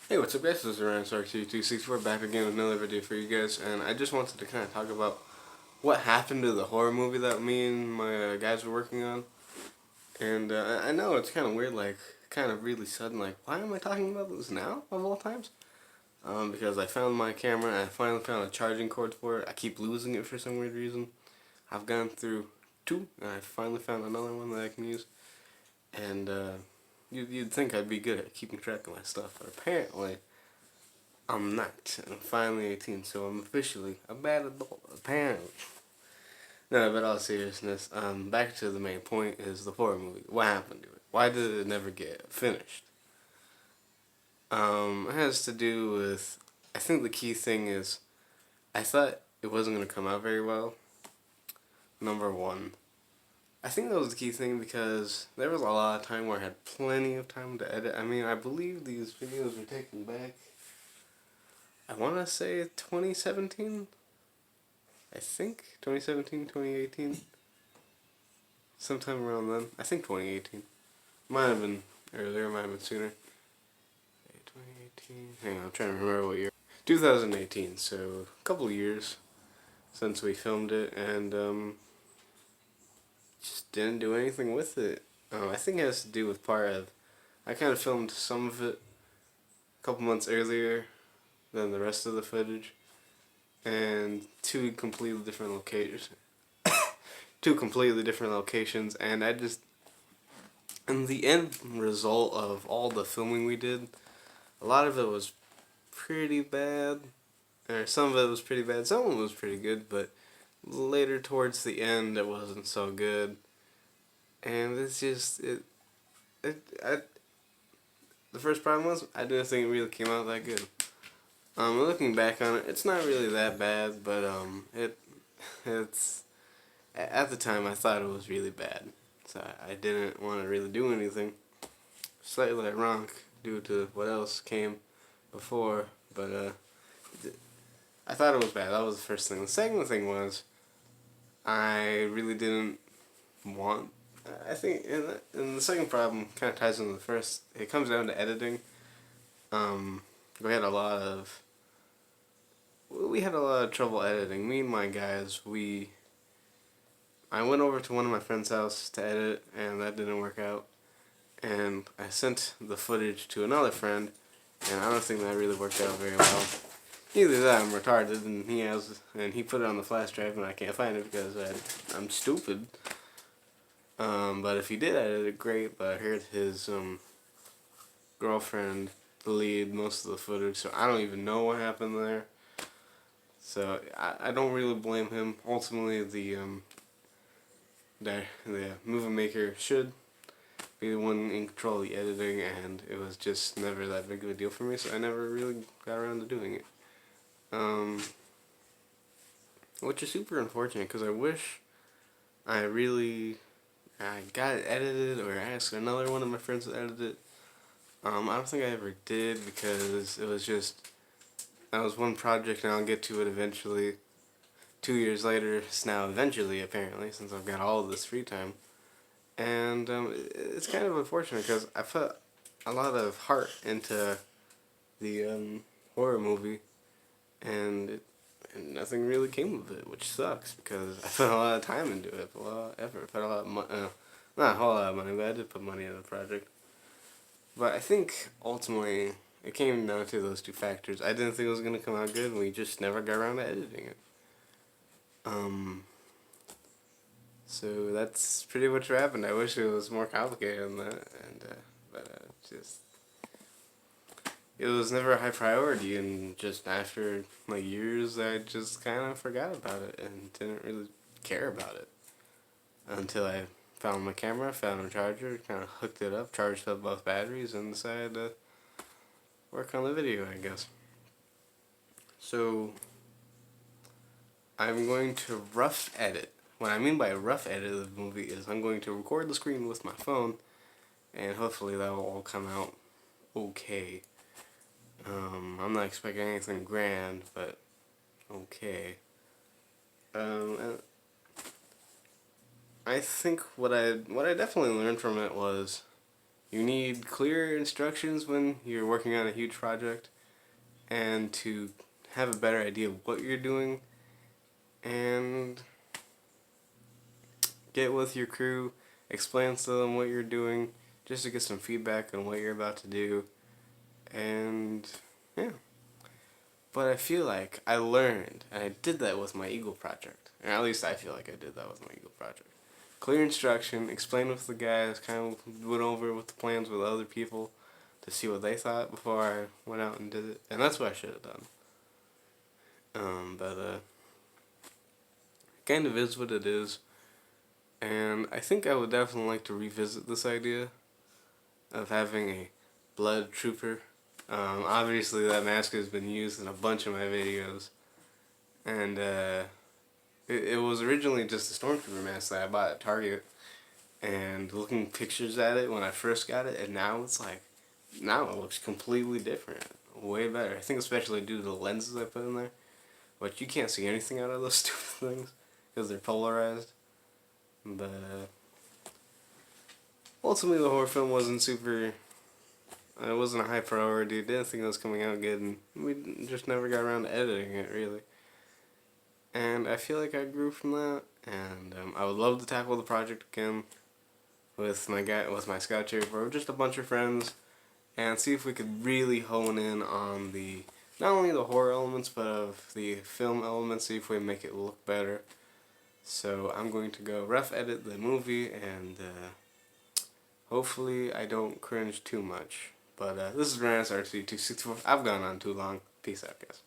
Hey, what's up guys, this is Ryan Stark 264 back again with another video for you guys, and I just wanted to kind of talk about what happened to the horror movie that me and my guys were working on. And I know it's kind of weird, like, kind of really sudden, like, why am I talking about this now, of all times? Because I found my camera, and I finally found a charging cord for it. I keep losing it for some weird reason. I've gone through two, and I finally found another one that I can use. And you'd think I'd be good at keeping track of my stuff, but apparently I'm not. I'm finally 18, so I'm officially a bad adult, apparently. No, but all seriousness, back to the main point is the horror movie. What happened to it? Why did it never get finished? It has to do with, I think the key thing is, I thought it wasn't going to come out very well, number one. I think that was the key thing because there was a lot of time where I had plenty of time to edit. I mean, I believe these videos were taken back, I want to say 2017? I think 2017, 2018, sometime around then. I think 2018. Might have been earlier, might have been sooner. 2018. Hang on, I'm trying to remember what year. 2018. So a couple of years since we filmed it, and just didn't do anything with it. I think it has to do with part of I kind of filmed some of it a couple months earlier than the rest of the footage, and two completely different locations. Two completely different locations, and and the end result of all the filming we did, a lot of it was pretty bad, or some of it was pretty bad, some of it was pretty good, but later towards the end it wasn't so good, and it's just, the first problem was, I didn't think it really came out that good. Looking back on it, it's not really that bad, but, it's, at the time I thought it was really bad, so I didn't want to really do anything. Slightly ironic due to what else came before, but I thought it was bad. That was the first thing. The second thing was I really didn't want. I think, and the second problem kind of ties into the first. It comes down to editing. Um, we had a lot of trouble editing. Me and my guys, I went over to one of my friend's house to edit, and that didn't work out. And I sent the footage to another friend, and I don't think that really worked out very well. Either that, I'm retarded, and he put it on the flash drive, and I can't find it because I'm stupid. But if he did edit it, great. But I heard his girlfriend deleted most of the footage, so I don't even know what happened there. So I don't really blame him. Ultimately, the movie maker should be the one in control of the editing, and it was just never that big of a deal for me, so I never really got around to doing it. Which is super unfortunate, because I wish I got it edited, or asked another one of my friends to edit it. I don't think I ever did, because it was just, that was one project, and I'll get to it eventually. 2 years later, it's now eventually, apparently, since I've got all of this free time. And it's kind of unfortunate because I put a lot of heart into the horror movie, and nothing really came of it, which sucks because I put a lot of time into it, a lot of effort, put a lot of money, not a whole lot of money, but I did put money into the project. But I think ultimately it came down to those two factors. I didn't think it was going to come out good, and we just never got around to editing it. So that's pretty much what happened. I wish it was more complicated than that, but just, it was never a high priority, and just after like years, I just kind of forgot about it and didn't really care about it until I found my camera, found a charger, kind of hooked it up, charged up both batteries, and decided to work on the video, I guess. So I'm going to rough edit. What I mean by a rough edit of the movie is I'm going to record the screen with my phone, and hopefully that will all come out okay. I'm not expecting anything grand, but okay. I think what I definitely learned from it was You need clear instructions when you're working on a huge project, and to have a better idea of what you're doing, and get with your crew, explain to them what you're doing, just to get some feedback on what you're about to do, and yeah. But I feel like I learned, and I did that with my Eagle project. Or at least I feel like I did that with my Eagle project. Clear instruction, explain with the guys, kind of went over with the plans with other people to see what they thought before I went out and did it. And that's what I should have done. But kind of is what it is. And I think I would definitely like to revisit this idea of having a blood trooper. Obviously, that mask has been used in a bunch of my videos. And it was originally just a Stormtrooper mask that I bought at Target. And looking pictures at it when I first got it, and now it's like, now it looks completely different. Way better. I think especially due to the lenses I put in there. But you can't see anything out of those stupid things because they're polarized. But ultimately, the horror film wasn't super. It wasn't a high priority. Didn't think it was coming out good, and we just never got around to editing it really. And I feel like I grew from that, and I would love to tackle the project again with my Scout Cherry Pro, just a bunch of friends, and see if we could really hone in on the not only the horror elements but of the film elements. See if we make it look better. So I'm going to go rough edit the movie, and hopefully I don't cringe too much. But this is RanSRC264. I've gone on too long. Peace out, guys.